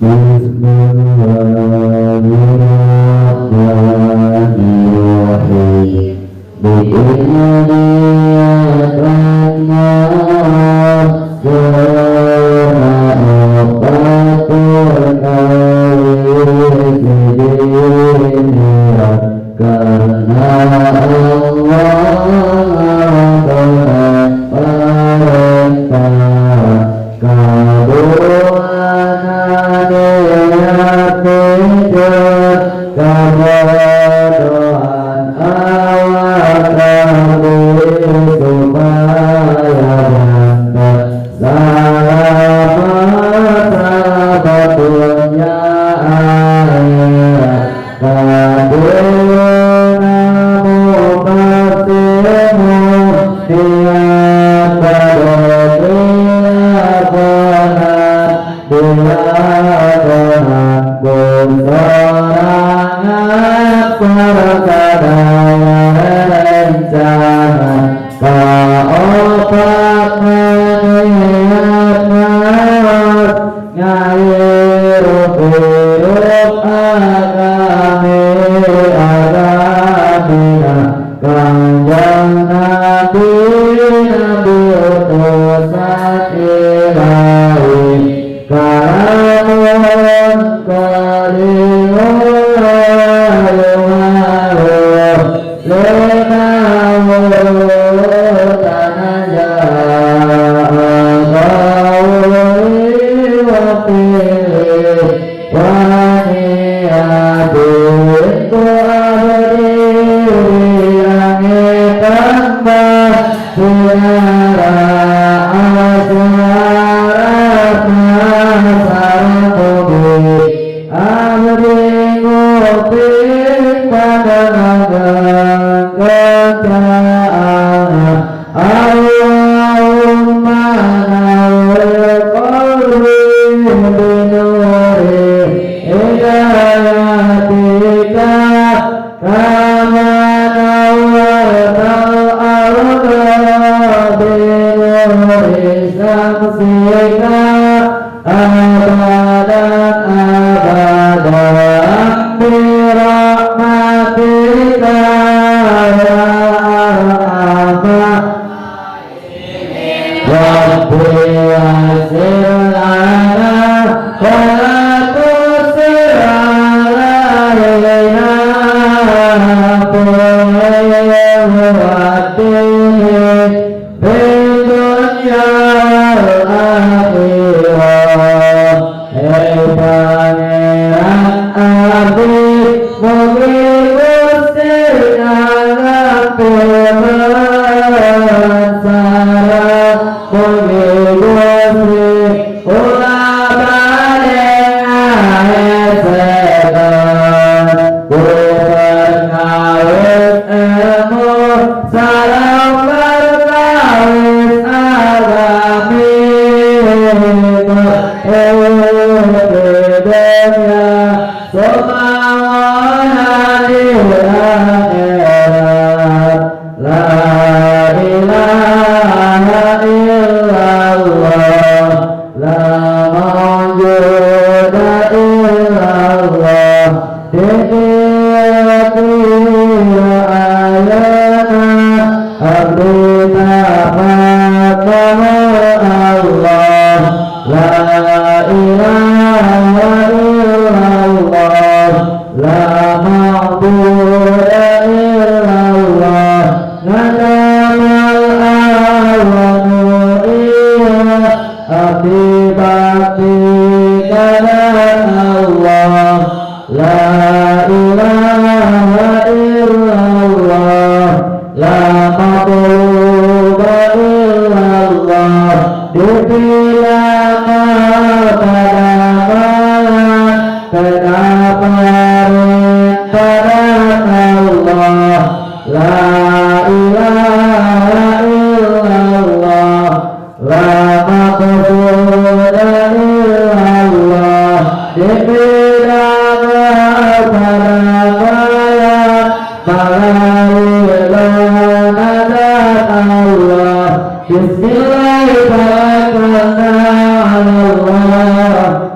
Bismillahirrahmanirrahim.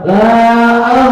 La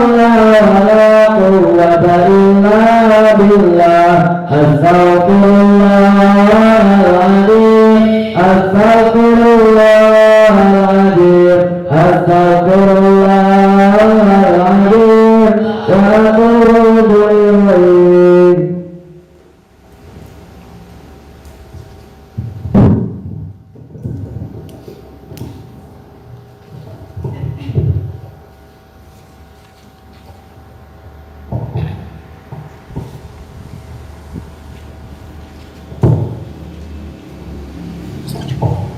Sallallahu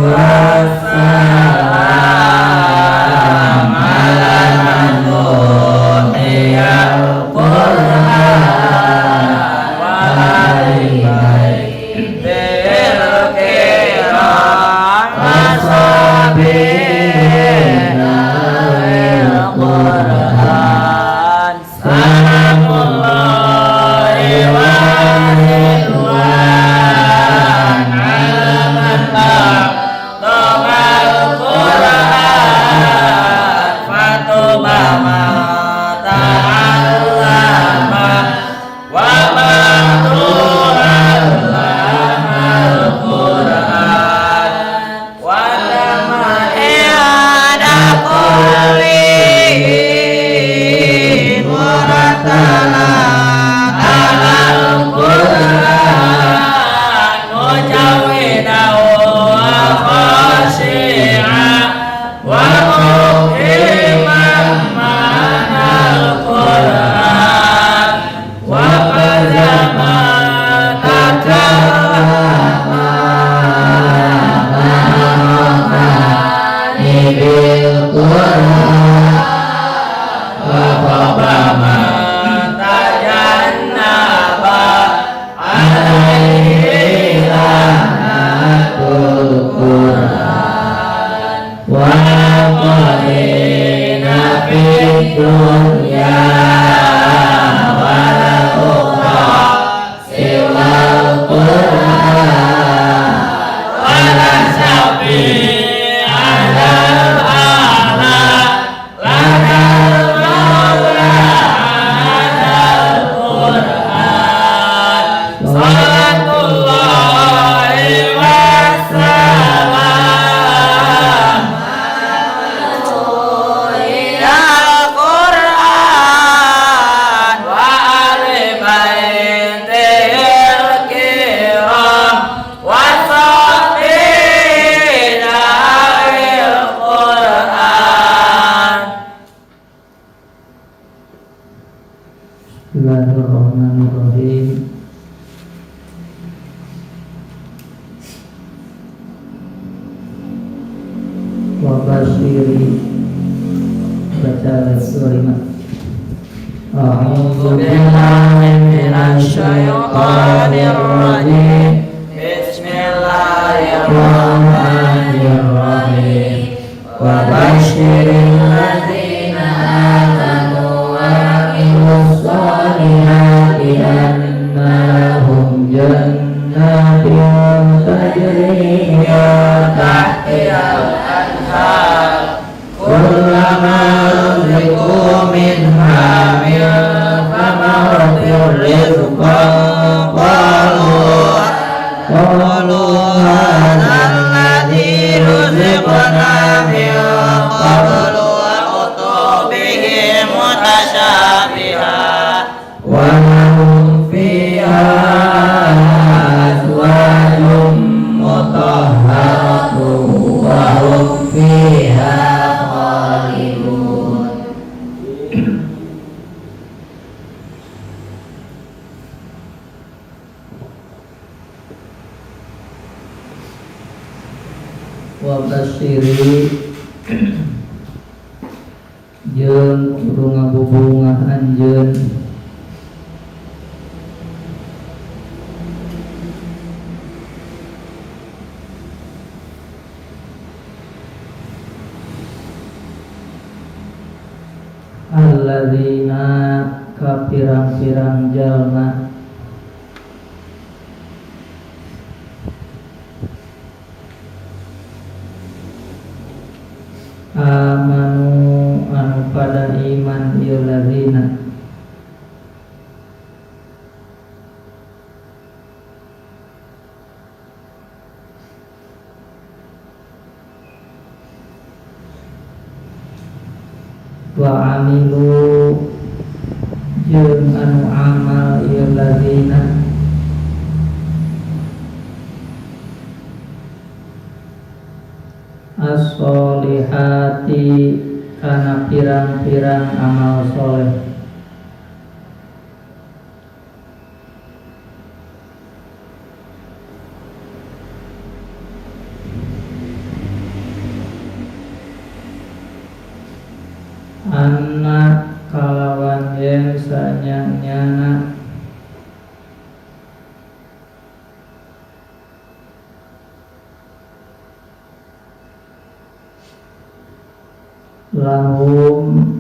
wassalam ala nuhiyal Qur'an wa alaihi kiram wa sabina Qur'an salamullahi wa Bismillahirrahmanirrahim. Wa basyiri baca surah. A'udzu billahi minasy syaithanir rajim. Bismillahirrahmanirrahim. Wa basyiril ladzina amanu wa amilush sholihati anna lahum jannatin tajri min tahtihal anhar kullama rizqu minha min thamaratir rizqan qalu hadha alladhi ruziqna min qablu wa utubihi mutasyabiha wa lahum fiha azwajum mutahharatun wa hum fiha khalidun. Wa basyiri jeung kudu ngabubungah anjeun alladzina ka pirang-pirang jalma amanu anu pada iman ieu ladzina wa amilu jeung anu amal ieu ladzina as-solihati kana pirang-pirang amal soleh sanyanya lahum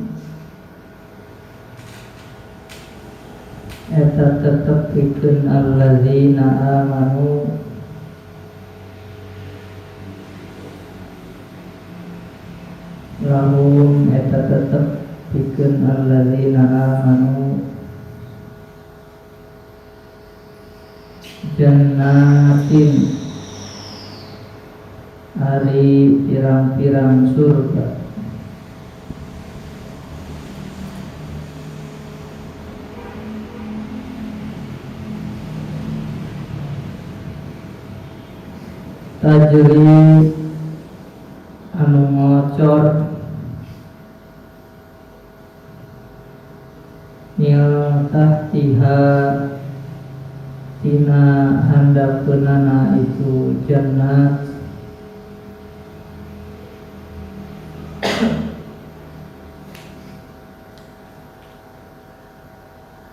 eta tetep pikeun alladzina amanu lahum eta tetep pikeun alladzina amanu jannatin ari pirang-pirang surga tajri anu ngocor mil tahtiha tina handapeunana itu jannat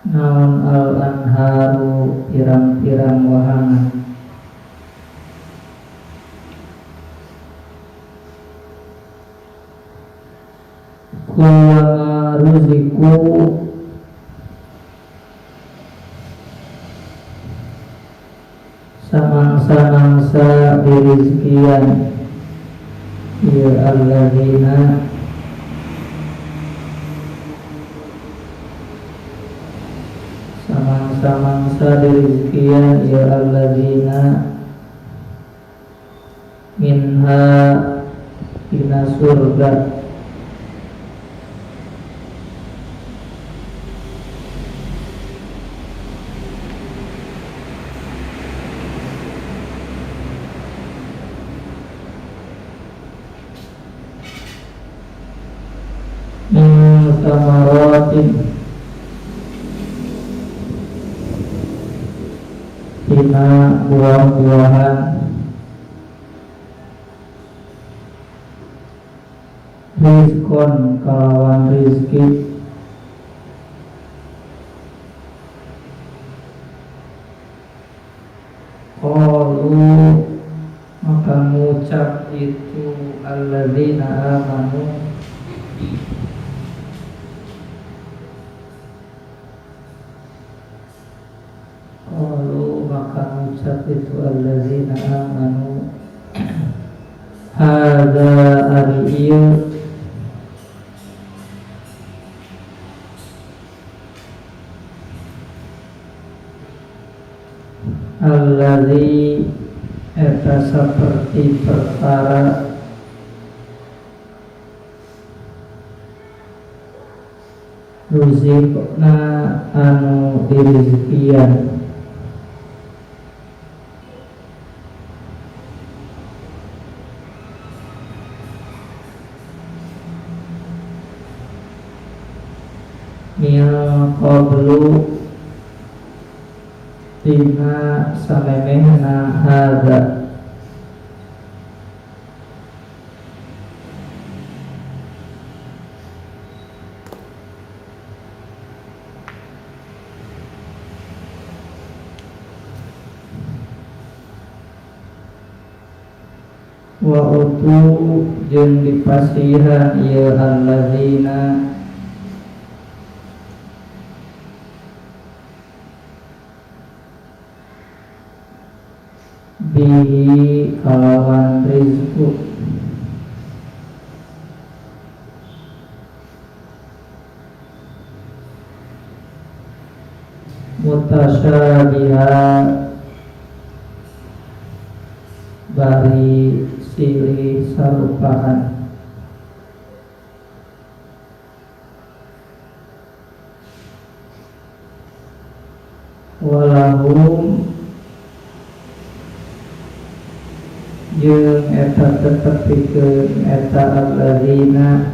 naon al anharu pirang-pirang wahana kullama ruziku samangsa-mangsa dirizkian ya alladzina samangsa-mangsa dirizkian ya alladzina minha tina surga tamaratin tina buah-buahan rizkon kalawan rizki qalu maka ngucap itu alladzina amanu maka ucap itu alladzina amanu hadza ariyu alladzi eta seperti perkara ruzikna anu dirizkian mil qablu tina salemehna hadza wa utu jeung dipasihan ieu alladzina bihi kalawan rizku mutasyabiha bari silih sarupaan walahum jeung eta tetep pikeun eta alladzina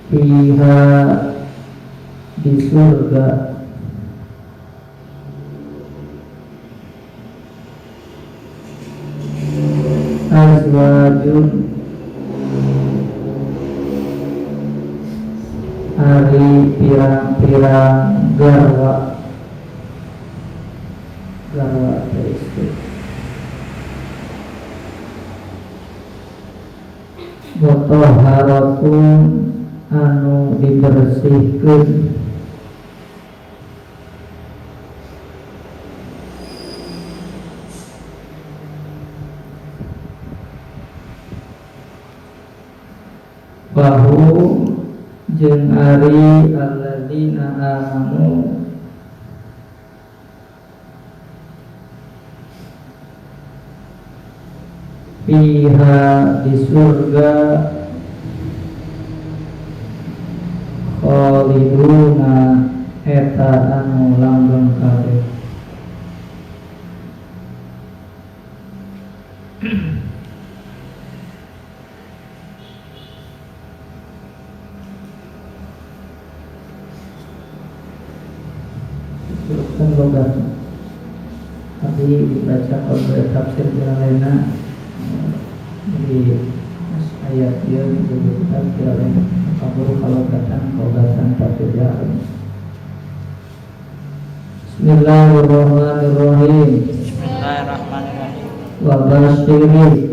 fiha di surga azwajun ari pirang-pirang garwa istri mutahharatun anu dibersihkeun bahu jeung ari alladzina amanu fiha di surga khaliduna eta anu langgeng kabeh. Kan logat tapi dibaca kalau tafsir yang lainnya di ayat dia disebutkan kira-kira kabur kalau kogatan tafsir yang Bismillahirrahmanirrahim. Bismillahirrahmanirrahim. Wa basyiri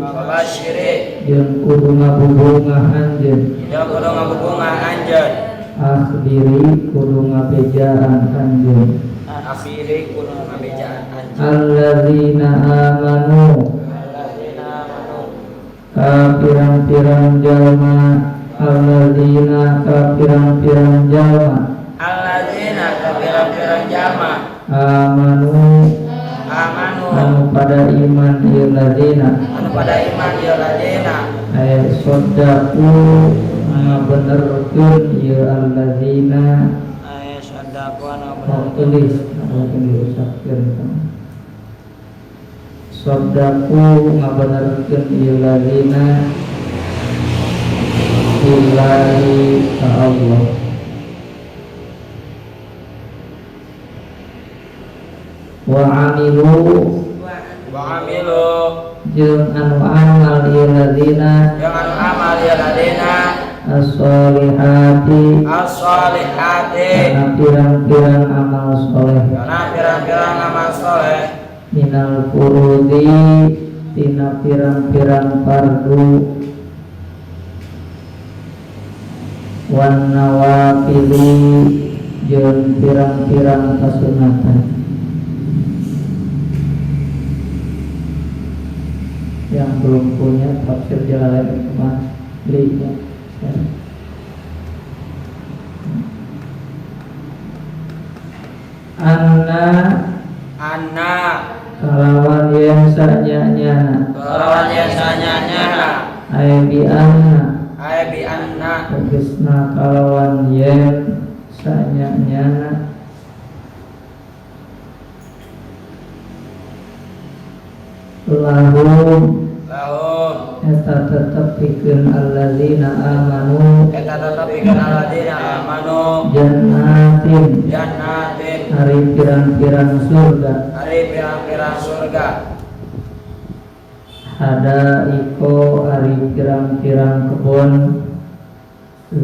jeung kudu ngabubungah anjeun akhbiri kudu ngabejaan anjeun alladzina amanu ka pirang-pirang jalma alladzina ka pirang-pirang jalma amanu anu pada iman ieu ladina ay sodaku ngabenerkeun ieu alladzina tulis mungkin diusapkeun sodaku ngabenerkeun ieu ladina billahi ka Allah wa amilu jeung anu amal ieu ladina as-solihati karena pirang-pirang amal soleh minal furudi tina pirang-pirang fardu wan nawafili jeung pirang-pirang kasunatan. Yang belum punya tafsir Jalalain cuma belinya ya. Anna kalawan yang sanyanya Aibi anna tegesna kalawan yang sanyanya lahum eta tetep pikeun alladzina amanu jannatin hari pirang-pirang surga hada iko hari pirang-pirang kebun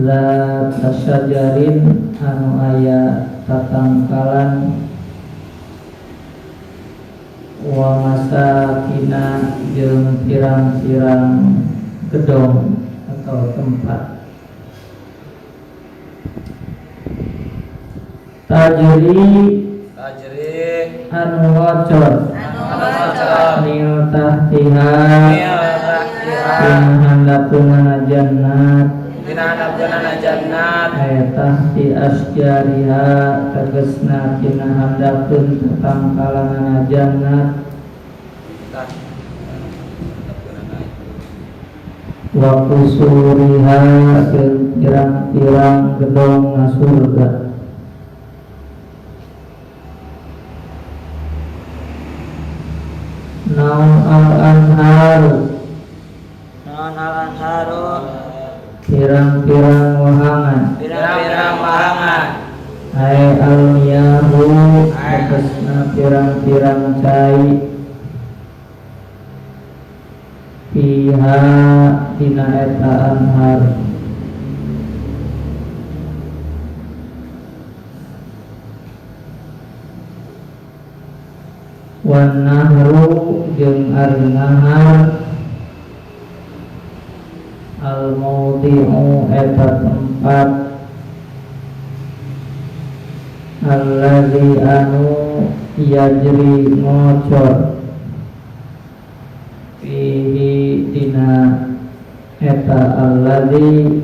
la tasyajarin anu aya tatangkalan wa masakina jeung pirang-pirang gedong atau tempat tajri anu wacor nil tahtiha handapuna jannat tahti asjariha tegesna tina handapun tatangkalanana jannat wa kusuriha pirang-pirang gedong surga naun al-anharu pirang-pirang wahangan ai al-miyahu tegesna pirang-pirang cai fiha dina eta anhar wan nahru jeung ari nahar al maudi'u eta tempat allazi anu yajri ngocor fihi dina eta allazi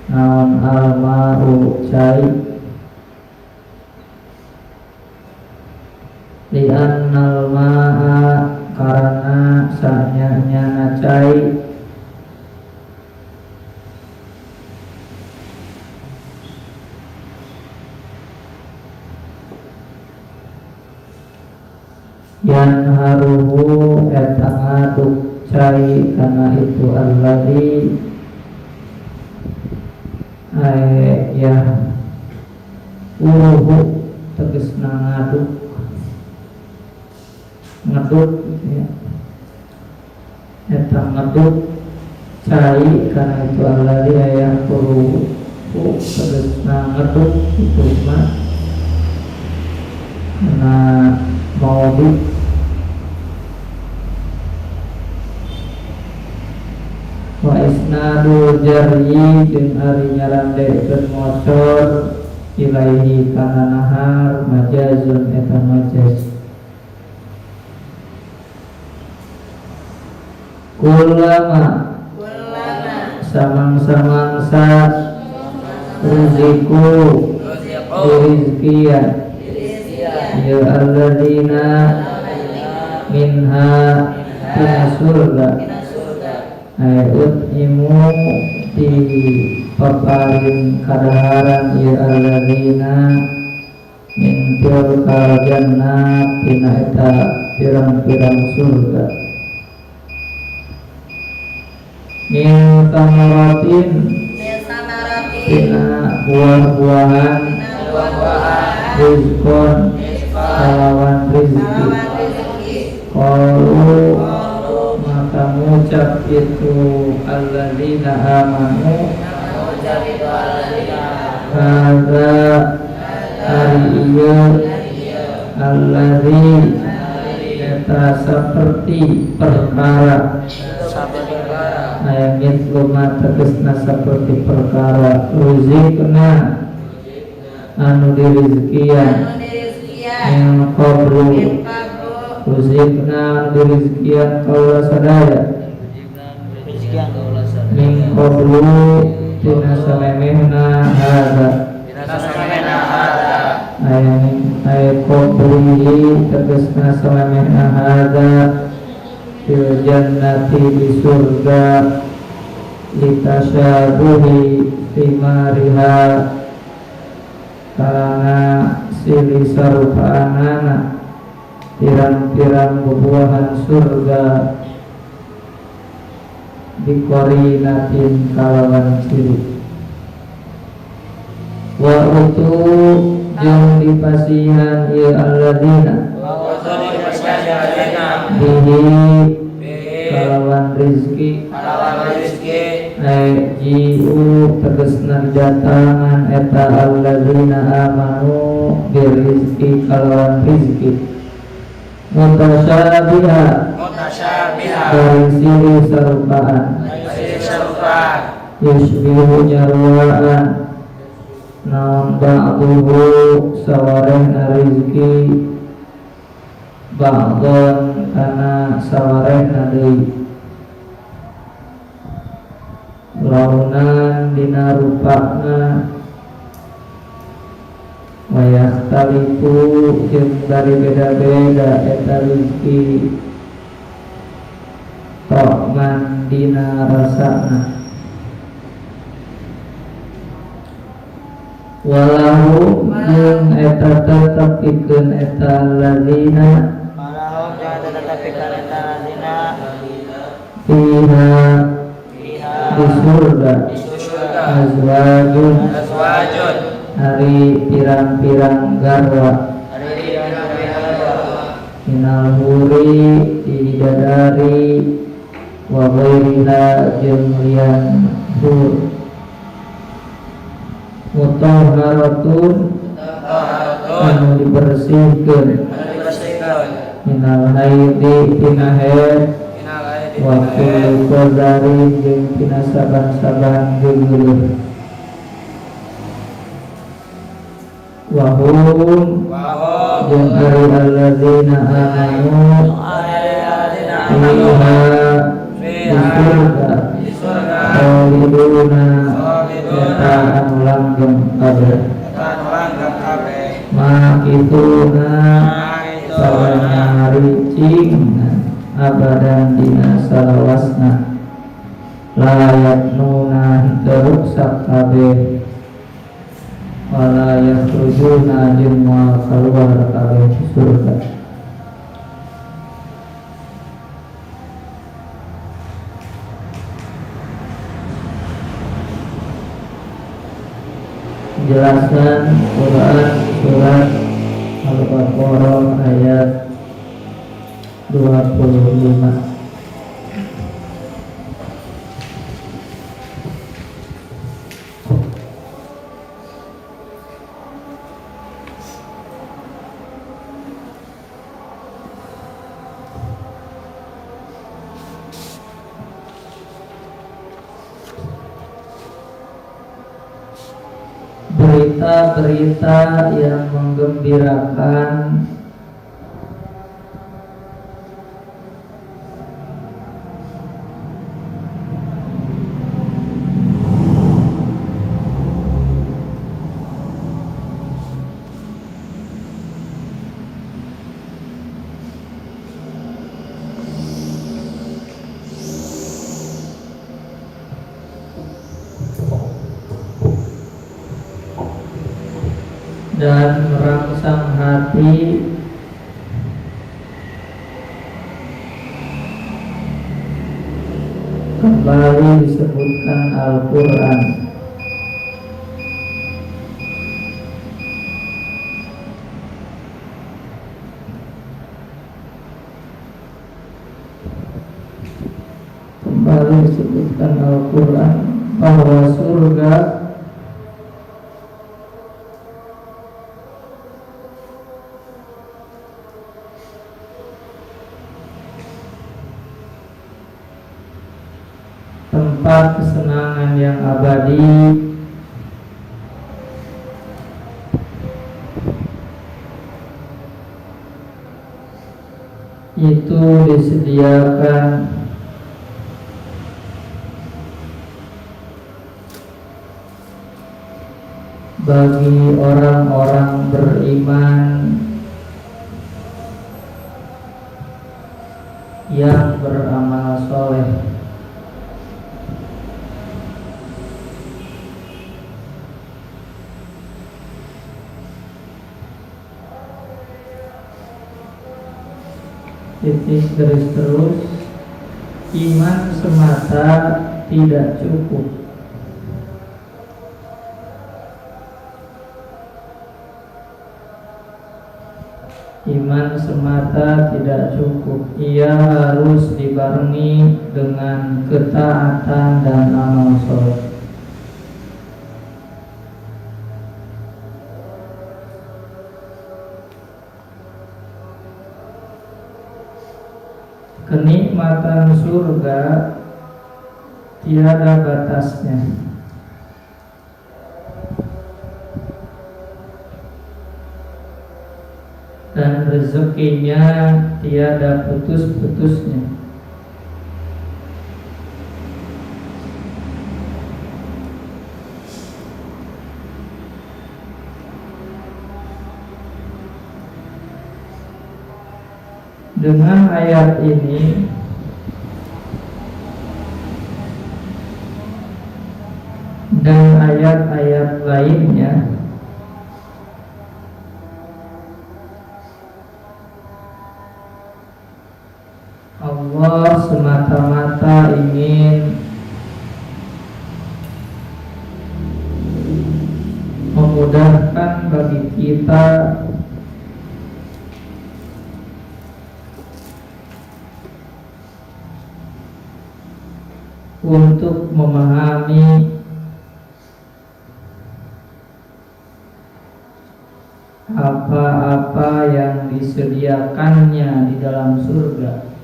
naon alma'u cai li'annal ma'a karena sanyanya cai yang haruhu eta ngaduk cai karena itu alladzi ya uruhu tegesna ngaduk ya. Eta ngaduk cai karena itu alladzi ya uruhu tegesna ngaduk itu mah karena maudi wa isnadul jaryi jeung ari nyarandekeun ngocor ilaihi kana nahar majazun eta majaz kullama samang-samangsa rezeku rizkiya ya alladzina minha tina surga ayat imu di paparin kadaharan ya alladzina min tilkal jannat tina eta pirang-pirang surga min tamaratin tina buah-buahan rizkon kalawan rizki qalu maka mengucap itu alladzina amanu hadza hari iya alladzi eta seperti perkara ayat luma tegesna seperti perkara ruzikna anu dirizkian yang qablu ruzikna dirizkian kaula sadaya min qablu tina samemehna hadza ayat qablihi tegesna samemehna hadza fil jannati di surga litasyabuhi timariha karena sili sarupaanana pirang-pirang bubuahan surga dikorinatin kalawan ciri wa utu yang dipasihan ya alladzina bihi kalawan rizki ji'u tegesna datangan eta alladzina amanu birizki kalawan rizki mutasyabiha dari siri sarupaan yusbihu nyarwaan naon ba'duhu sawarehna rizki ba'don kana sawarehna deui launan dina rupana wayakhtalifu jeung dari beda-beda eta rizki ta'man dina rasana walahu jeung eta tetep pikeun eta alladzina fiha di surga azwajun hari pirang-pirang garwa minal huri di bidadari wa ghairiha jeung lian hur mutahharatun anu dibersihkeun minal haidi tina haid wa kulli qadarin jeung tina saban-saban geuleuh wa hum jeung ari alladzina amanu di surga khaliduna eta anu langgeng kabeh makituna sawanaricing abadan dina salawasna layak nuna teruksak kabeh wala yakhrujuna jeung moal kaluar kabeh surga. Penjelasan Quran surat Al-Baqarah ayat 25. Berita-berita yang menggembirakan dan merangsang hati kembali disebutkan Al-Quran. Kembali disebutkan Al-Quran bahwa surga tempat kesenangan yang abadi, itu disediakan bagi orang-orang beriman yang beramal soleh. Titik garis terus, iman semata tidak cukup. Iman semata tidak cukup. Ia harus dibarengi dengan ketaatan dan amal soleh. Kenikmatan surga tiada batasnya, dan rezekinya tiada putus-putusnya. Dengan ayat ini dan ayat-ayat lainnya, Allah semata-mata ingin memudahkan bagi kita untuk memahami apa-apa yang disediakannya di dalam surga.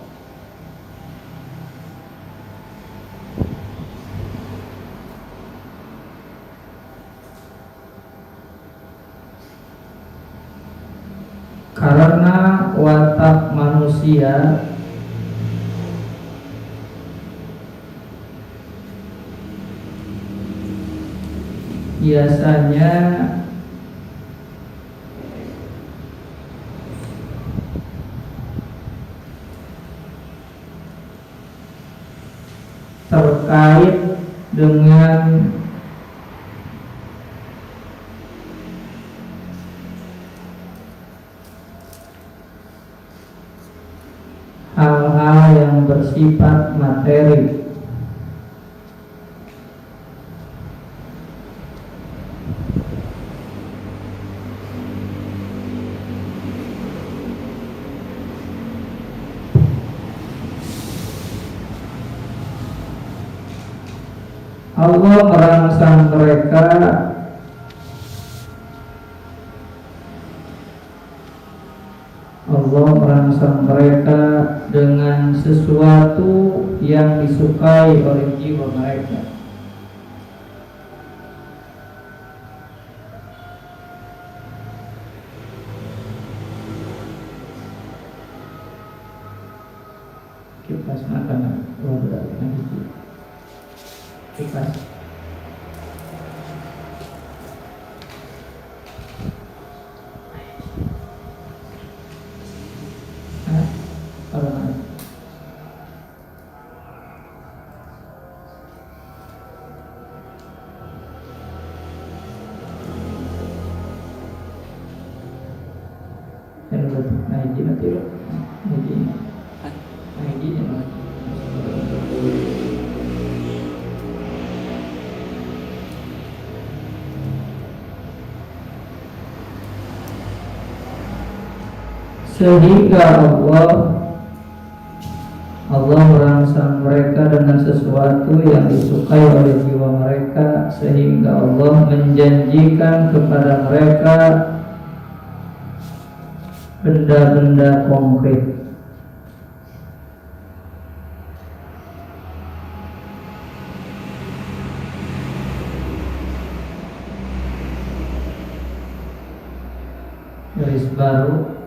Karena watak manusia biasanya terkait dengan hal-hal yang bersifat materi. Allah merangsang mereka dengan sesuatu yang disukai oleh jiwa mereka. Kipas makanan, kipas. Sehingga Allah merangsang mereka dengan sesuatu yang disukai oleh jiwa mereka, sehingga Allah menjanjikan kepada mereka benda-benda konkret. Garis baru.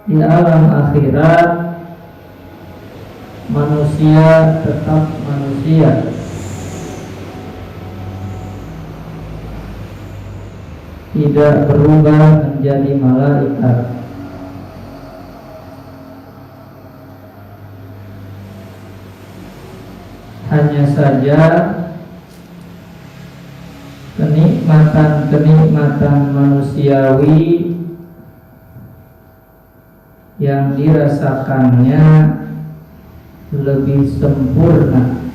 Di alam akhirat manusia tetap manusia, tidak berubah menjadi malaikat. Hanya saja kenikmatan-kenikmatan manusiawi yang dirasakannya lebih sempurna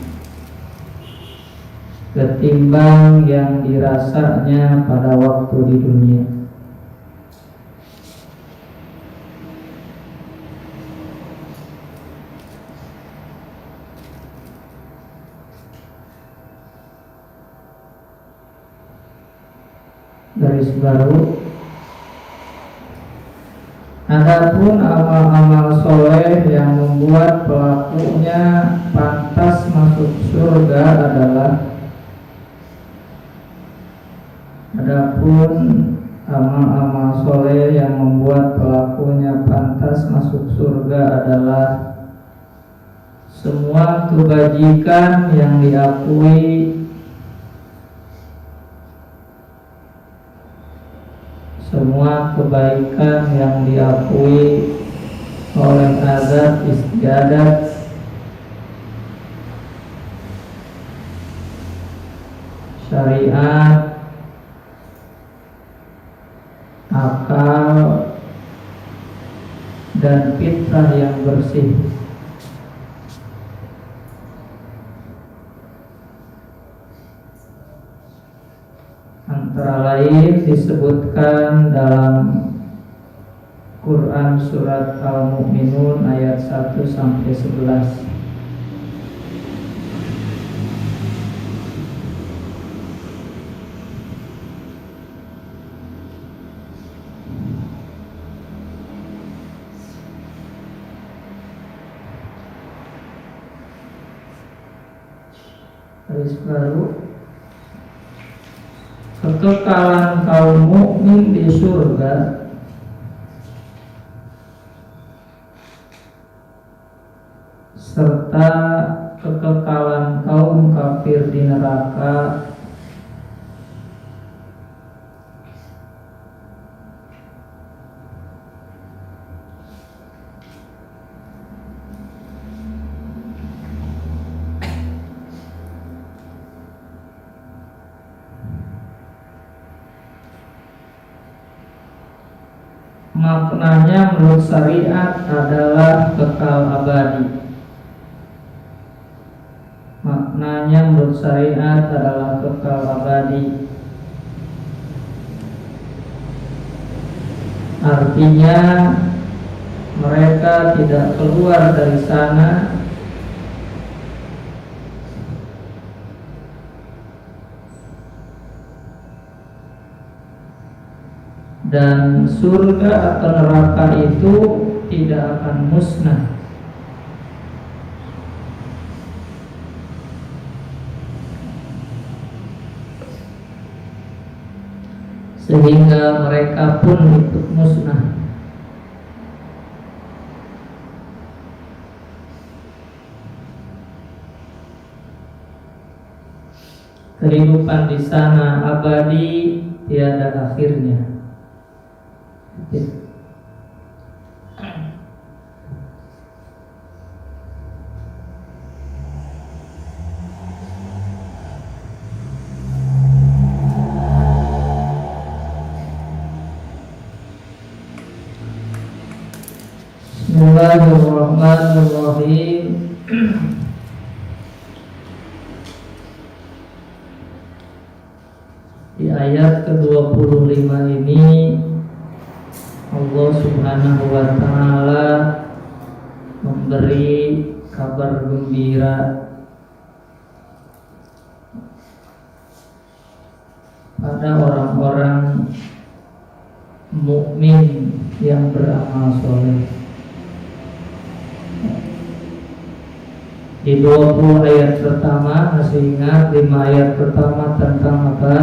ketimbang yang dirasanya pada waktu di dunia. Garis baru. Adapun amal-amal soleh yang membuat pelakunya pantas masuk surga adalah semua kebajikan yang diakui, semua kebaikan yang diakui oleh azab istiadat, syariat, akal, dan fitrah yang bersih. Antara lain disebutkan dalam Quran surat Al-Mu'minun ayat 1 sampai 11. Hadis baru, kekekalan kaum mukmin di surga serta kekekalan kaum kafir di neraka maknanya menurut syariat adalah kekal abadi. Maknanya menurut syariat adalah kekal abadi. Artinya mereka tidak keluar dari sana dan surga atau neraka itu tidak akan musnah. Sehingga mereka pun ikut musnah. Kehidupan di sana abadi, tiada akhirnya. Bismillahirrahmanirrahim. Di ayat ke-25 ini Allah Subhanahu wa ta'ala memberi kabar gembira pada orang-orang mukmin yang beramal soleh. Di 20 ayat pertama, masih ingat 5 ayat pertama tentang apa?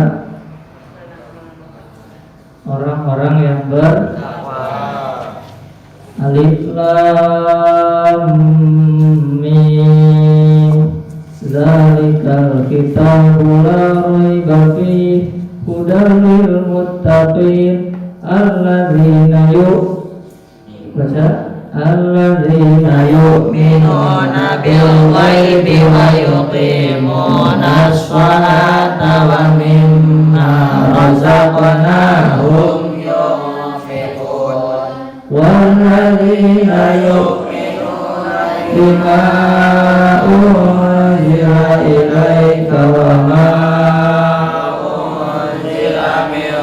Orang-orang yang bertakwa. Alif Lam Mim, zalikal kitabu la raiba fihi hudan lil muttaqin alladzina yu'minuna bil ghaibi wa yuqimuna sholata wa mimma razaqnahum yunfiqun walladzina yu'minuna bima unzila ilaika wa ma unzila min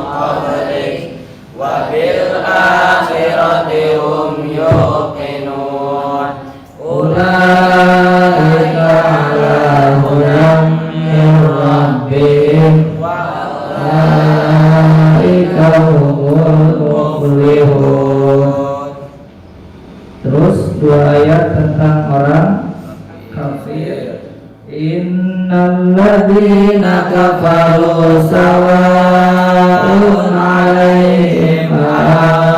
qablik wa bil akhirati hum yuqinun ulaika ala hudan min rabbihim wa ulaika humul muflihun. Terus 2 ayat tentang orang kafir. Innal ladzina kafaru sawa'un 'alaihim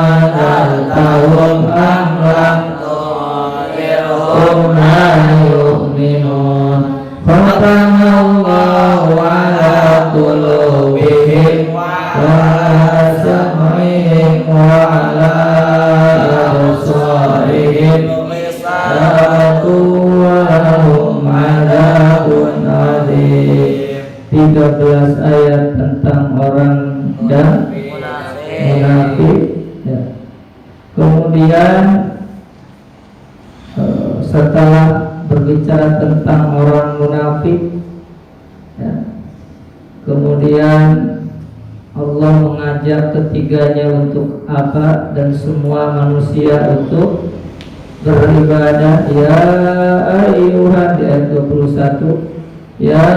anzartahum am lam tunzirhum la yu'minun. Khatamallahu 'ala qulubihim wa 'ala sam'ihim wa 'ala absarihim ghishawatun wa lahum 'adzabun 'adzim. 13 ayat tentang orang dan munafik ya. Kemudian setelah berbicara tentang orang munafik ya, kemudian mengajak ketiganya untuk apa dan semua manusia untuk beribadah. Ya ayyuhan, di ayat 21, ya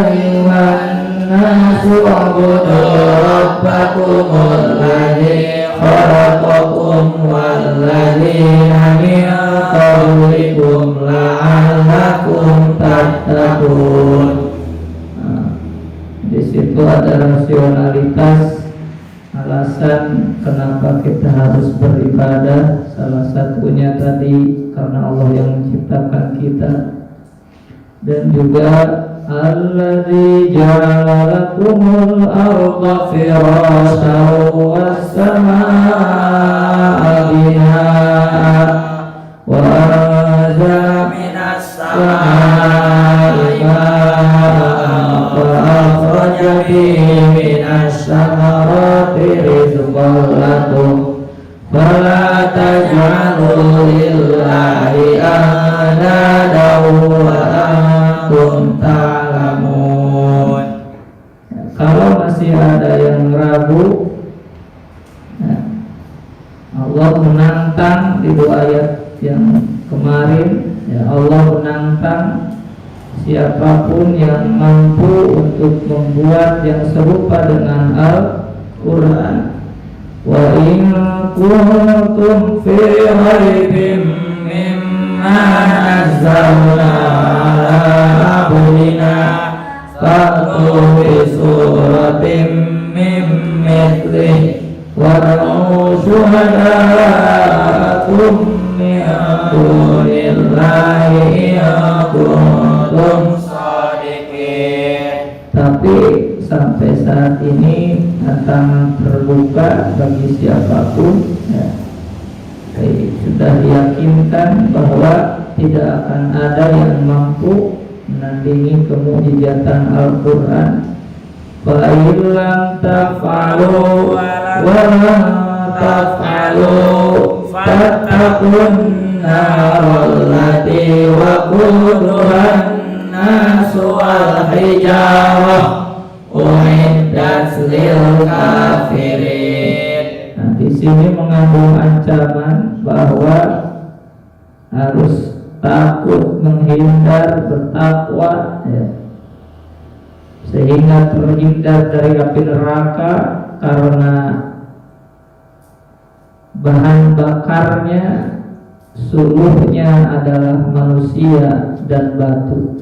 ayyuhan nasu ubudu rabbakumul ladzi khalaqakum walladzina min qablikum la'allakum tattaqun. Di situ ada rasionalitas alasan kenapa kita harus beribadah. Salah satunya tadi karena Allah yang menciptakan kita, dan juga alladzi ja'ala lakumul arda firasyan was samaa'a binaa'a wa anzala minas samaa'i maa'an wa akhraja bihi minas samarati rizqan lakum fala taj'alu lillahi andadan wa antum ta'lamun. Kalau masih ada yang ragu, Allah menantang di dua ayat yang kemarin, ya, Allah menantang siapapun yang mampu untuk membuat yang serupa dengan Al-Quran. Wa in kuntum fi raibin mimma nazzalna ala abdina fa'tu bi suratin min mithlihi wad'u syuhada'akum min dunillahi in kuntum shadiqin. Tapi sampai saat ini tantangan terbuka bagi siapapun, ya. Sudah diyakinkan bahwa tidak akan ada yang mampu menandingi kemujizatan Al-Quran. Fa illam taf'alu wa lam taf'alu fattaqun naral lati waquduhan nasu wal hijarah uiddat lil kafirin. Nah, di sini mengandung ancaman bahwa harus takut, menghindar, bertakwa, ya, sehingga terhindar dari api neraka karena bahan bakarnya seluruhnya adalah manusia dan batu.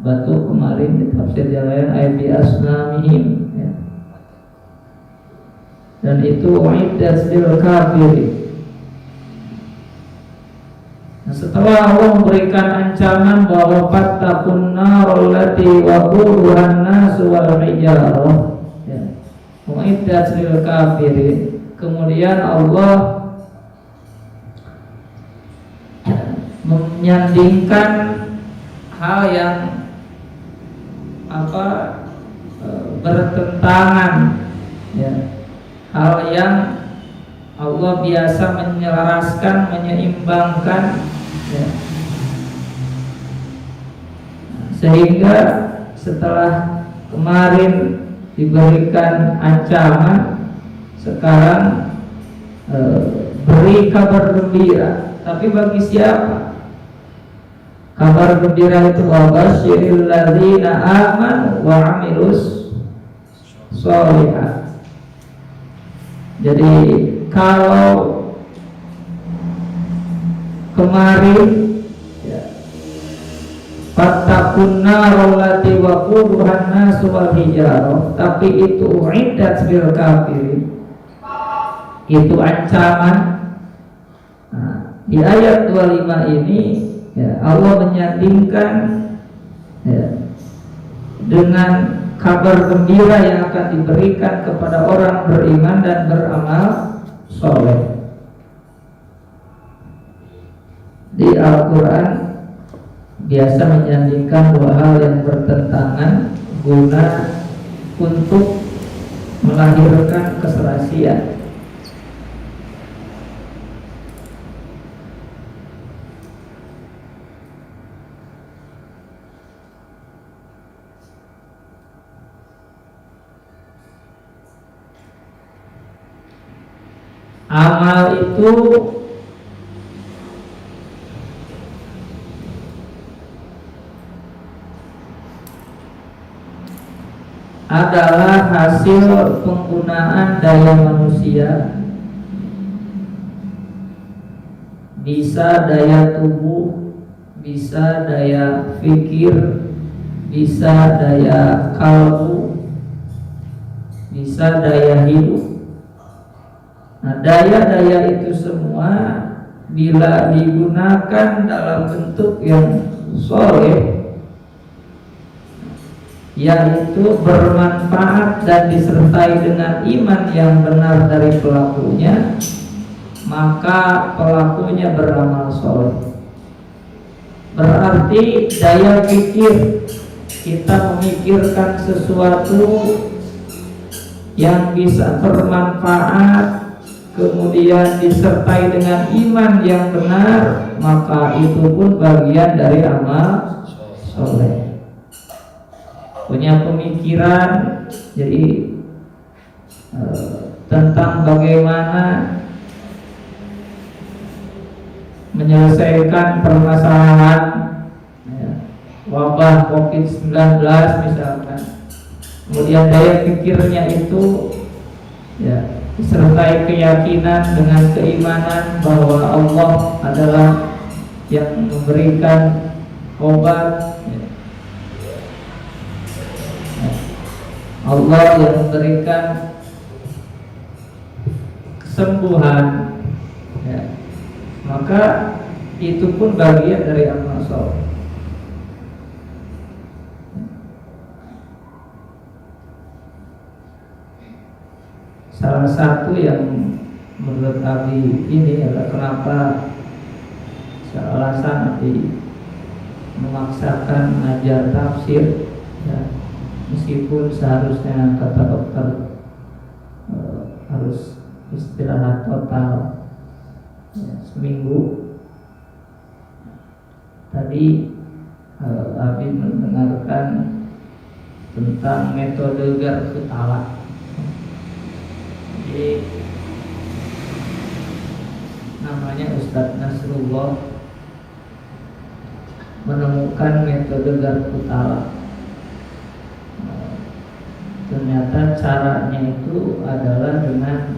Batu kemarin di tafsir yang lain ayat bi asnamihim, ya. Dan itu uiddat lil kafirin. Nah, setelah Allah memberikan ancaman bahwa fattaqun narul lati waquduhan nasu wal hijarah, ya, uiddat lil kafirin, kemudian Allah menyandingkan hal yang bertentangan, ya, hal yang Allah biasa menyelaraskan, menyeimbangkan, ya. Sehingga setelah kemarin diberikan ancaman, sekarang beri kabar gembira. Tapi bagi siapa? Kabar gembira itu wabasyiril ladzina amanu wa 'amilus sholihat. Jadi kalau kemarin, ya, fattaqun narul lati waquduhan nasu wal hijarah, tapi itu uiddat lil kafirin, itu ancaman. Nah, di ayat 25 ini, ya, Allah menyandingkan, ya, dengan kabar gembira yang akan diberikan kepada orang beriman dan beramal soleh. Di Al-Quran biasa menyandingkan dua hal yang bertentangan guna untuk melahirkan keserasian. Amal itu adalah hasil penggunaan daya manusia, bisa daya tubuh, bisa daya fikir, bisa daya kalbu, bisa daya hidup. Nah, daya-daya itu semua bila digunakan dalam bentuk yang soleh, yaitu bermanfaat dan disertai dengan iman yang benar dari pelakunya, maka pelakunya beramal soleh. Berarti daya pikir, kita memikirkan sesuatu yang bisa bermanfaat, kemudian disertai dengan iman yang benar, maka itu pun bagian dari amal soleh. Punya pemikiran jadi tentang bagaimana menyelesaikan permasalahan wabah COVID-19 misalkan. Kemudian daya pikirnya itu disertai keyakinan dengan keimanan bahwa Allah adalah yang memberikan obat, Allah yang memberikan kesembuhan, maka itu pun bagian dari amal soleh. Salah satu yang menurut Abi ini adalah kenapa alasan Abi memaksakan ngajar tafsir, meskipun seharusnya kata dokter harus istirahat total seminggu. Tadi Abi mendengarkan tentang metode Garfutala. Jadi namanya Ustadz Nasrullah menemukan metode Garfutala. Ternyata caranya itu adalah dengan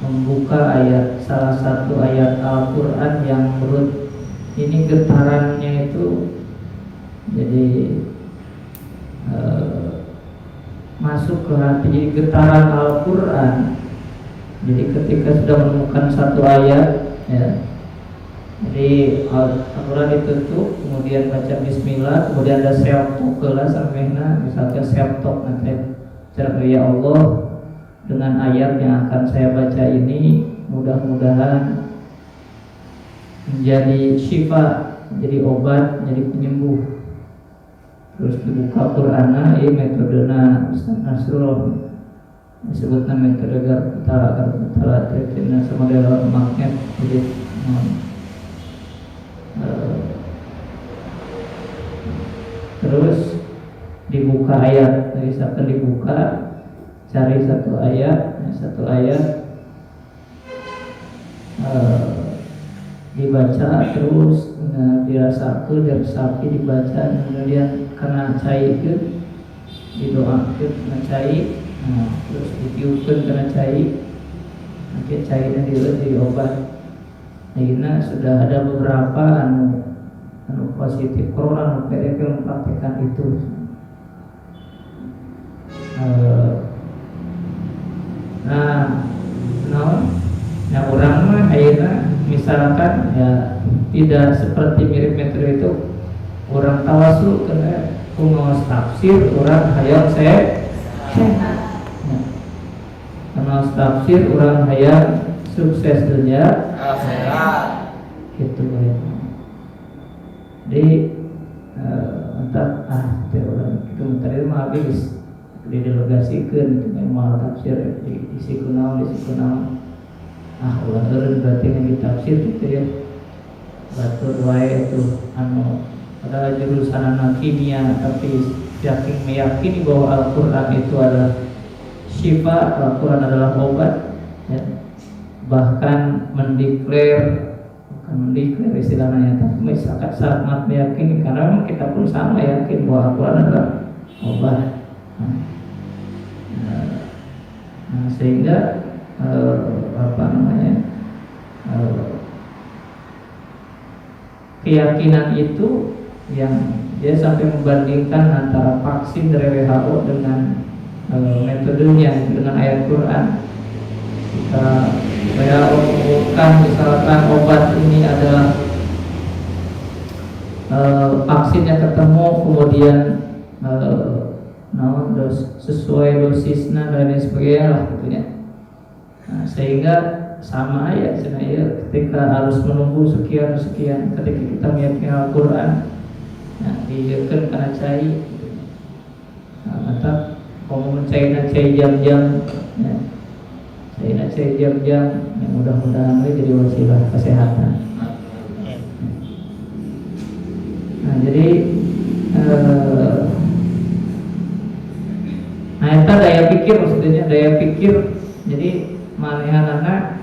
membuka salah satu ayat Al-Quran yang menurut ini getarannya itu jadi masuk ke hati, jadi getaran Al-Quran. Jadi ketika sudah menemukan satu ayat, jadi Al-Quran ditutup, kemudian baca Bismillah, kemudian ada self-talk sampai misalnya self-talk nanti ya Allah, dengan ayat yang akan saya baca ini mudah-mudahan menjadi syifa, menjadi obat, menjadi penyembuh. Terus dibuka Qur'ana, metodena Ustaz Nasrullah disebutnya metode Garfutala terkena sama dalam magnet. Jadi terus dibuka ayat, misalkan dibuka, cari satu ayat dibaca, terus dirasakan, diresapi, dibaca, kemudian kena cairkan, didoakan kena cair, terus ditiupkan kena cair, nanti cairnya jadi obat. Nah, sudah ada beberapa anu positif corona PDP mempraktikkan itu. Nah orang mah akhirnya misalkan tidak seperti mirip metode itu, orang tawasul kena ngawas tafsir, orang hayang ngawas tafsir, orang hayang sukses dunia akhirat gitu ya. Jadi entah orang itu tadi mah habis didelegasikan dengan mal tafsir isi kunaon ulah eureun berarti yang ditafsir gitu ya. Batur wae itu anu pada jurusan kimia tapi meyakini bahwa Al-Quran itu adalah syifa, Al-Quran adalah obat, ya. Bahkan bukan mendeklar istilahnya, tapi misalkan sangat meyakini, karena memang kita pun sama yakin bahwa Al-Quran adalah obat. Sehingga keyakinan itu yang dia sampai membandingkan antara vaksin dari WHO dengan metodenya dengan ayat Quran. Jika WHO mengumumkan misalkan obat ini adalah vaksinnya ketemu, kemudian sesuai dosisnya dan lain sebagainya lah gitu ya. Sehingga sama ya sebenarnya ketika harus menunggu sekian ketika kita meyakini Al-Quran, diiyakan karena cai atau kalau mencai jam-jam, cai jam-jam, yang mudah-mudahan jadi wasilah kesehatan. Jadi itu daya pikir, maksudnya daya pikir. Jadi manehana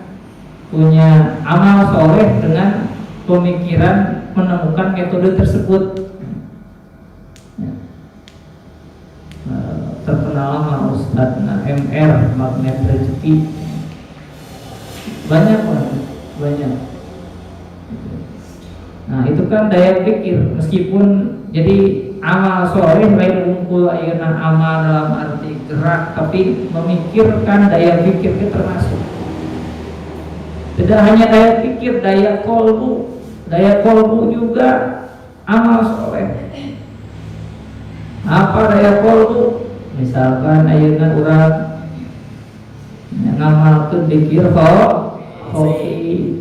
punya amal soleh dengan pemikiran menemukan metode tersebut. Terkenal sama Ustadz MR Magnet Rezeki, banyak. Nah itu kan daya pikir, meskipun jadi amal soleh lain ngumpul ayeuna amal dalam arti gerak, tapi memikirkan daya pikirnya termasuk. Tidak hanya daya pikir, daya kolbu juga amal soleh. Apa daya kolbu? Misalkan ayeuna urang ngamalkeun dzikir hoki,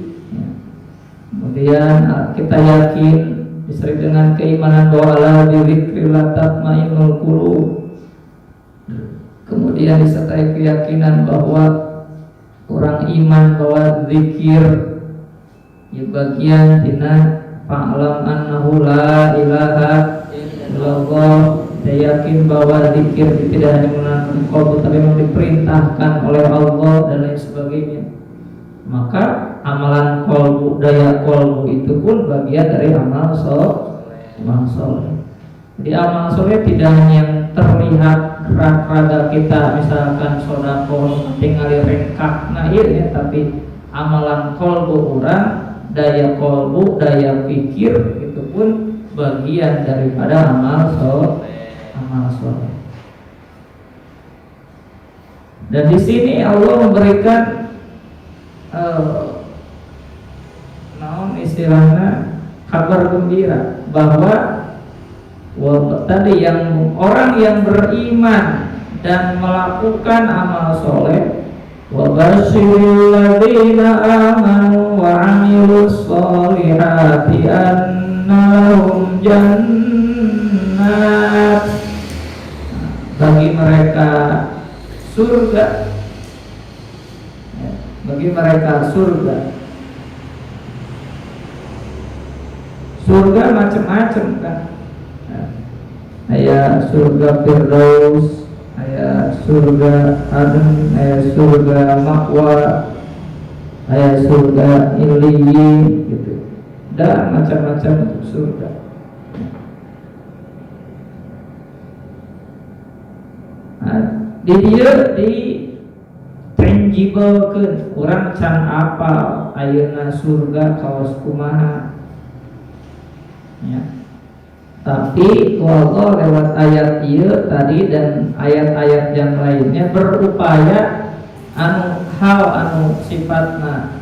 kemudian kita yakin disertai dengan keimanan bahwa ala dzikrillah tatmainnul qulub, kemudian disertai keyakinan bahwa orang iman bahwa zikir ya bagian tina fa'lam annahu la ilaha illallah. Saya yakin bahwa zikir tidak hanya menanam kolbu, tapi memang diperintahkan oleh Allah dan lain sebagainya. Maka amalan kolbu, daya kolbu itu pun bagian dari amal soleh. Jadi amal soleh tidak hanya yang terlihat gerak raga kita, misalkan sodako tinggal rengkak ya, tapi amalan kolbu orang, daya kolbu, daya pikir itu pun bagian daripada amal soleh. Dan di sini Allah memberikan istilahnya kabar gembira bahwa tadi yang orang yang beriman dan melakukan amal soleh, wa basyiril ladzina amanu wa 'amilus sholihati anna lahum jannat, bagi mereka surga, surga macam-macam kan. Aya surga Firdaus, aya surga Aden, aya surga Ma'wa, aya surga Illiyin gitu. Dan macam-macam surga. Di dia di tangible-keun urang can apa ayeuna surga kaos kumaha ya. Tapi Allah lewat ayat ieu tadi dan ayat-ayat yang lainnya berupaya hal sifatna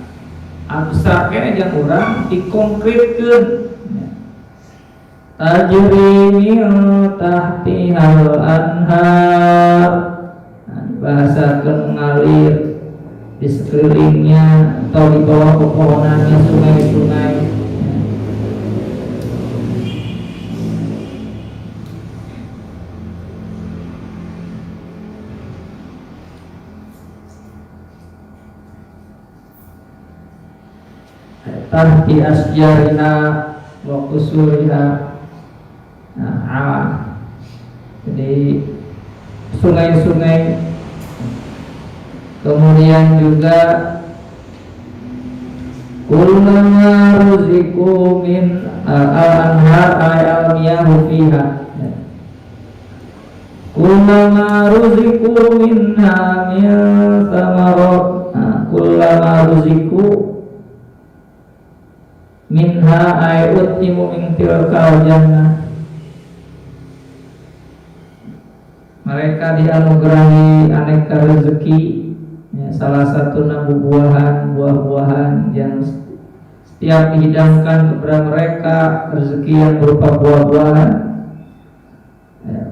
abstraknya yang urang dikonkretkeun. Tajri min tahtihal anhar, dibahasakan mengalir di sekelilingnya atau di bawah pepohonannya sungai-sungai. Tahti asjarina wa qusuriha. Jadi sungai-sungai, kemudian juga kullama ruziku min al-anhar al-miyahu fiha, kullama ruziku minha min thamarat, kullama ruziku minha ay utimu min tilkal jannah, mereka dianugerahi aneka rezeki, ya, salah satu buah-buahan yang setiap dihidangkan kepada mereka rezeki yang berupa buah-buahan.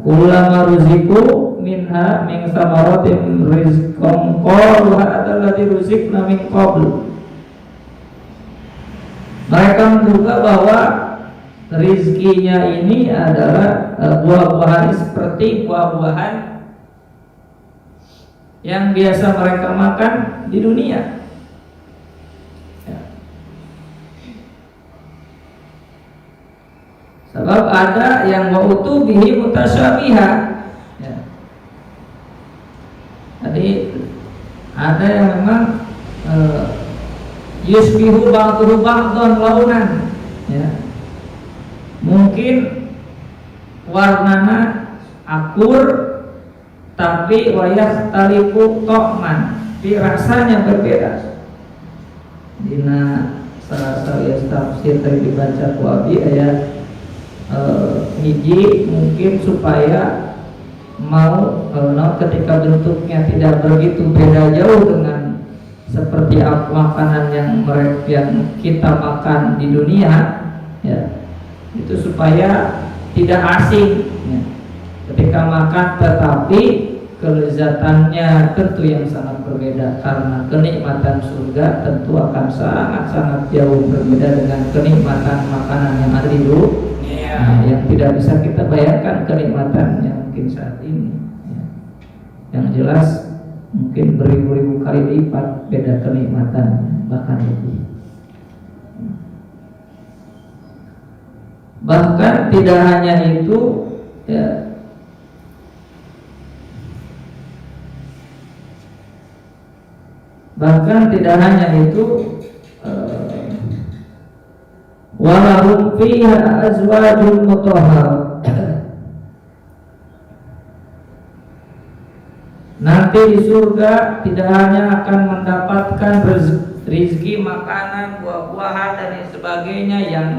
Ulama ruziku minha min samaratin rizqan qalu hadza alladzi ruzikna min qabl. Mereka menduga bahwa rizkinya ini adalah buah-buahan seperti buah-buahan yang biasa mereka makan di dunia. Sebab ada yang wa'utu bihi mutasyabiha, ya. Jadi ada yang memang yusbihu ba'duhu ba'dan launan, ya. Mungkin warnana akur tapi wayah taliku tokman, tapi rasanya berbeda. Dina salah tafsir tadi dibaca ku abdi ayat hiji mungkin supaya mau ketika bentuknya tidak begitu beda jauh dengan seperti makanan yang kita makan di dunia, ya, itu supaya tidak asing, ya, ketika makan, tetapi kelezatannya tentu yang sangat berbeda karena kenikmatan surga tentu akan sangat-sangat jauh berbeda dengan kenikmatan makanan yang ada di dunia. Nah, yang tidak bisa kita bayangkan kenikmatannya mungkin saat ini, ya. Yang jelas mungkin beribu-ribu kali lipat beda kenikmatannya, bahkan lebih. Bahkan tidak hanya itu, ya, bahkan tidak hanya itu, walahum fiha azwajun mutahhar. Nanti di surga tidak hanya akan mendapatkan rezeki makanan, buah-buahan dan lain sebagainya yang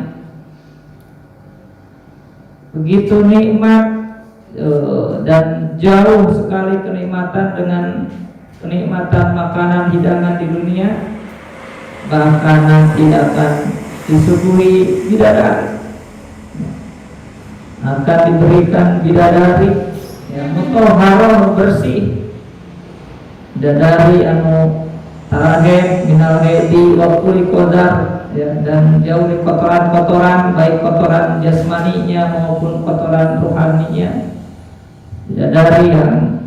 begitu nikmat, dan jauh sekali kenikmatan dengan kenikmatan makanan hidangan di dunia. Bahkan nanti akan disuguhi bidadari, akan diberikan bidadari yang mutahharah, bersih, bidadari anu taraheh minal haidi wa kulli qadar, ya, dan jauh dari kotoran-kotoran, baik kotoran jasmaninya maupun kotoran rohaninya. Bidadari yang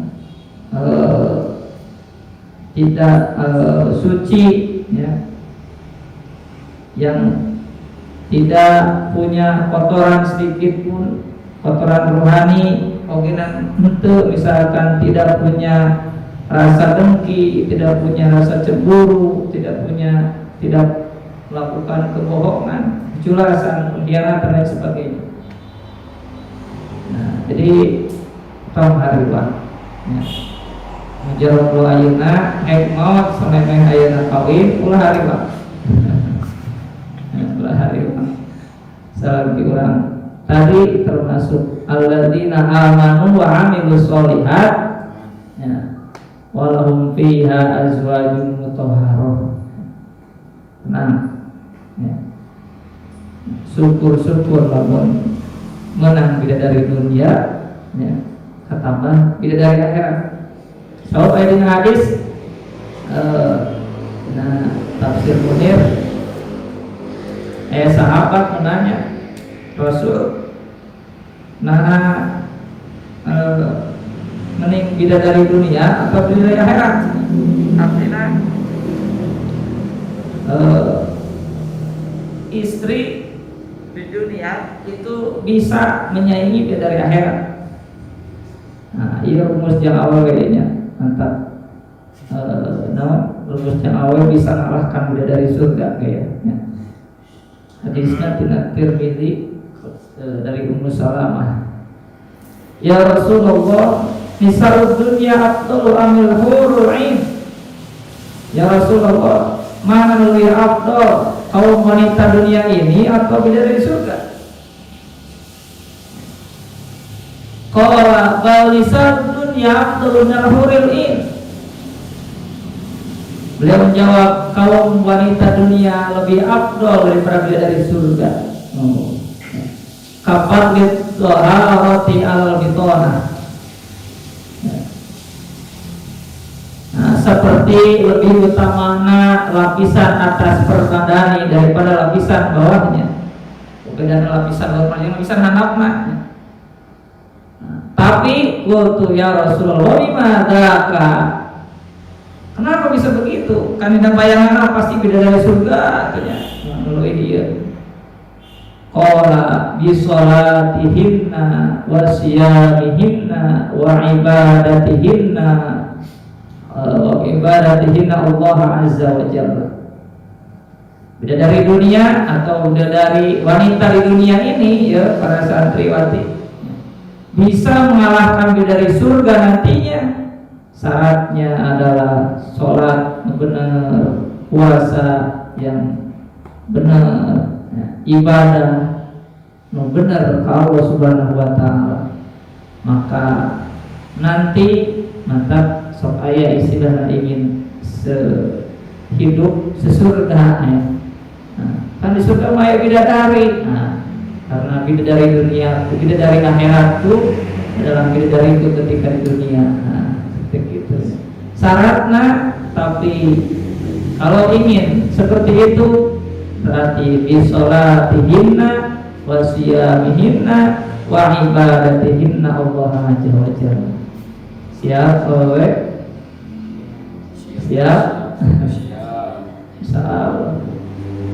tidak suci, ya, yang tidak punya kotoran sedikit pun, kotoran rohani, mungkin misalkan tidak punya rasa dengki, tidak punya rasa cemburu, tidak melakukan kebohongan, kejulasan, pengkhianatan dan sebagainya. Nah, jadi tong hariwan, ya. Menjarok lo ayeuna maut sampai ayeuna kawin ulah hariwan. Salah orang tadi termasuk alladzina amanu wa amilus sholihat, ya, walahum fiha azwajun mutahharah. Tenang, ya. Syukur-syukur lamun menang bidadari dunia, ya, ketambah bidadari akhirat. Sebab ayat hadis, tafsir Munir, sahabat menanya Rasul, mending bidadari dunia atau bidadari akhirat? Artinya istri di dunia itu bisa menyaingi bidadari akhirat. iya rumus yang awal kayaknya mantap. Rumus yang awal bisa mengalahkan bidadari surga kayaknya. Hadisnya tidak Tirmidzi dari Ummu Salamah. Ya Rasulullah, nisa'ud dunya afdalu amil hurul ain. Ya Rasulullah, mana lebih afdal, kaum wanita dunia ini atau bidadari surga? Qala bal nisa'ud dunya afdalu min huril ain. Beliau menjawab, kaum wanita dunia lebih afdal daripada bidadari surga. Kapan roti al-bitona. Nah, seperti lebih utamanya lapisan atas permadani daripada lapisan bawahnya. Bukan lapisan bawahnya, lapisan handapnya. Tapi waktu ya Rasulullah limadaka. Kenapa bisa begitu? Kan tidak bayangan pasti bidadari surga katanya. Melalui dia. Qala bi sholatihinna wa siyamihinna wa ibadatihinna Allah azza wa jalla. Bidadari dunia atau bidadari wanita di dunia ini ya para santriwati bisa mengalahkan bidadari surga nantinya. Syaratnya adalah sholat benar, puasa yang benar, ibadah benar ke Allah Subhanahu wa taala. Maka nanti mantap sok aya istilah ingin hidup sesurga ya. Kan di surga maya bidadari. Karena bidadari dunia, bidadari akhirat itu adalah bidadari itu ketika di dunia. Gitu. Syaratnya, tapi kalau ingin seperti itu berarti bisolatihinna wa siyamihinna wa ibadatihinna Allah azza wa jalla. Siap kowe? Siap?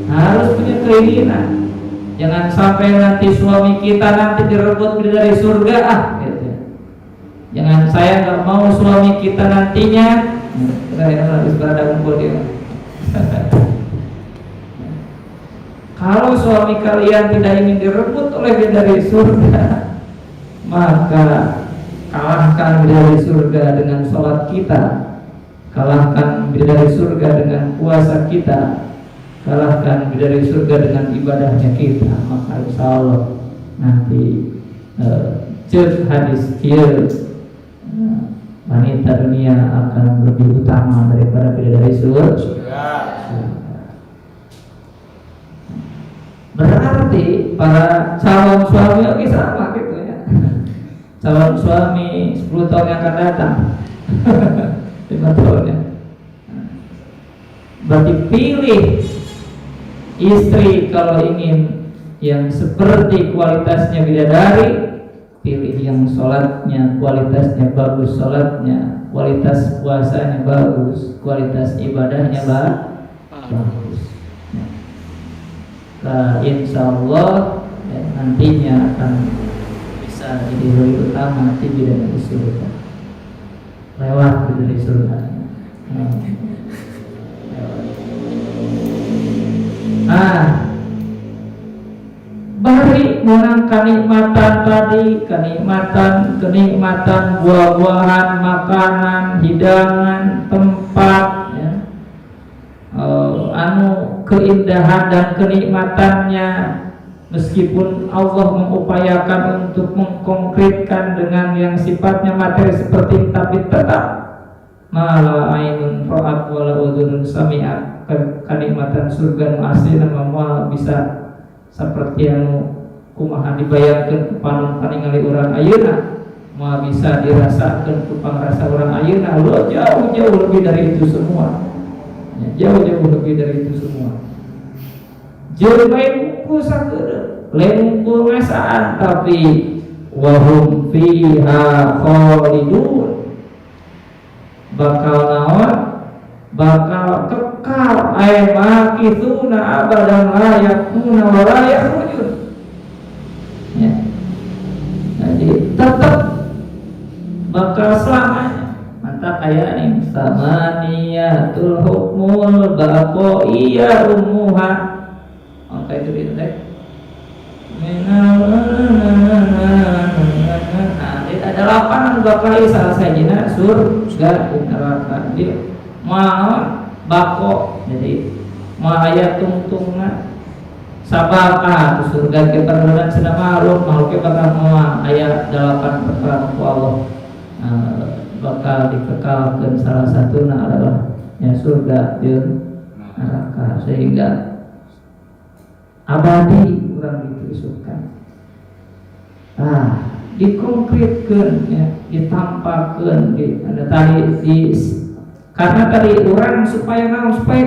Harus punya keinginan. Jangan sampai nanti suami kita nanti direbut dari surga gitu. Jangan saya nggak mau suami kita nantinya harus berada kumpul dia. Kalau suami kalian tidak ingin direbut oleh dari surga, maka kalahkan dari surga dengan sholat kita, kalahkan dari surga dengan puasa kita, kalahkan dari surga dengan ibadahnya kita. Maka insya Allah nanti cek hadis kia wanita dunia akan lebih utama daripada bidadari surga. Berarti para calon suami oke sama gitu ya. Calon suami 10 tahun yang akan datang 5 tahun ya. Berarti pilih istri kalau ingin yang seperti kualitasnya bidadari, pilih yang sholatnya kualitasnya bagus, sholatnya kualitas puasanya bagus, kualitas ibadahnya bagus. Nah, insya Allah nantinya akan bisa jadi lebih utama nanti dari surga, lewat dari surga. Bari menang kenikmatan tadi, kenikmatan buah-buahan, makanan, hidangan, tempat, ya. Keindahan dan kenikmatannya, meskipun Allah mengupayakan untuk mengkonkretkan dengan yang sifatnya materi seperti itu, tapi tetap mala ainun ra'at wala udhunun sami'at. Kenikmatan surga nu asli nama bisa seperti yang kumaha dibayangkeun panon paningali urang ayeuna, moal bisa dirasakeun ku pangrasa urang ayeuna, jauh lebih dari itu semua. Jauh lebih dari itu semua. Jeung lain ku sakeudeuh, lain ku ngasaan, tapi wahum fiha khalidun. Bakal naon? Bakal kekal ay makitsuna abadan la yakuna wa la yakhrujun. Ya. Jadi tetap bakal bakal selamanya. Mantap ayat ini samaniyatul hukmul baqiyya ummuha. Maka itu dia teh. Ada 8 bakal salah sajina surga neraka. Dia mau bako jadi mau ayat tungtungna sabaka surga ke perluan sedang makhluk bakal mau ayat 8 perkara ku Allah bakal dikekalkan salah satunya adalah ya surga dan neraka sehingga abadi orang ditusukkan. Dikonkretkan ya, ditampakkan ada tadi karena tadi orang supaya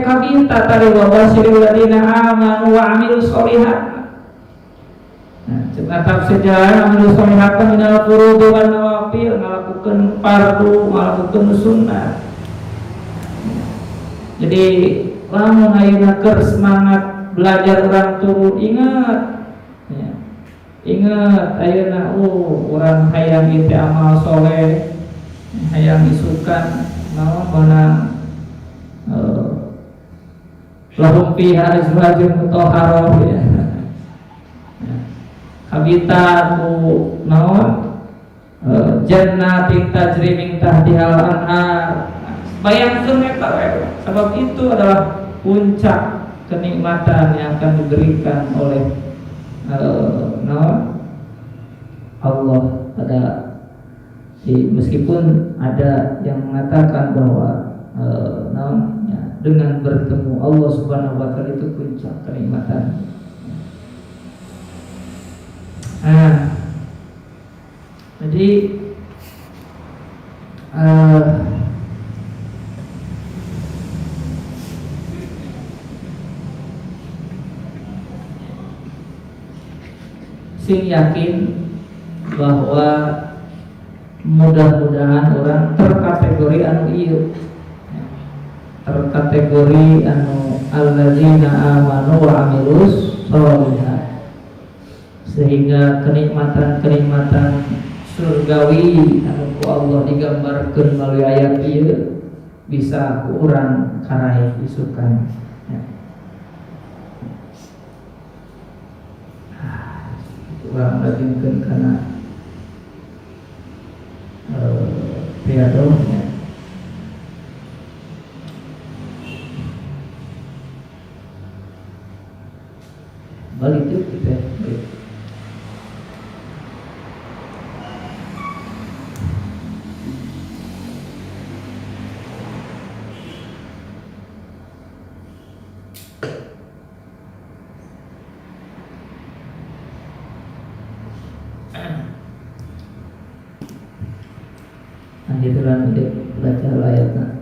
kabita tadi wa basyiril ladina amanu wa amilus sholihat. Nah, tafsir jalan amilus sholihat minal furudhi wal nawafil, ngalakukeun fardu, ngalakukeun sunnah. Jadi lamun ayeuna keur semangat belajar orang turun ingat ya. Ingat ayeuna urang hayang ieu teh amal soleh, hayang isukan naon menang lahum fiha azwajun mutahharah ya. Kabita ku naon jannatin tajri min tahtihal anhar. Bayangkeun eta we. Sebab itu adalah puncak kenikmatan yang akan diberikan oleh Allah pada meskipun ada yang mengatakan bahwa dengan bertemu Allah Subhanahu wa taala itu puncak kenikmatan. Jadi sing yakin bahwa mudah-mudahan orang terkategori anu ieu, terkategori anu alladzina amanu wa amilus sholihat, sehingga kenikmatan-kenikmatan surgawi anu ku Allah digambarkeun melalui ayat ieu bisa ku urang karahe isukan. Urang lajengkeun kana piadohnya. Balik itu kita balik. Itulah untuk baca ayatnya.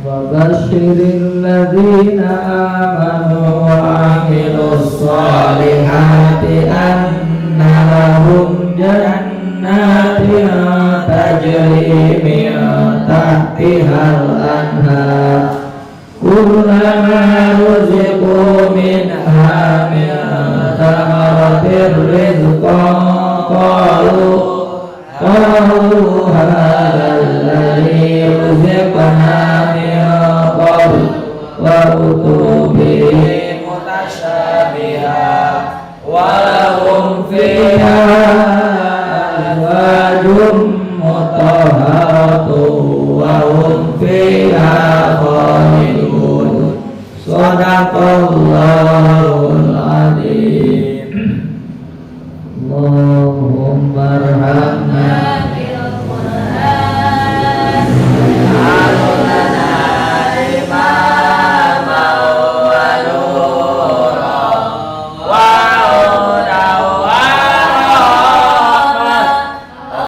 Wa basyiril ladzina amanu wa amilus sholihati anna lahum jannatin tajri min tahtihal anhar kullama ruziqu minha min thamaratir rizqan qalu hadzal ladzi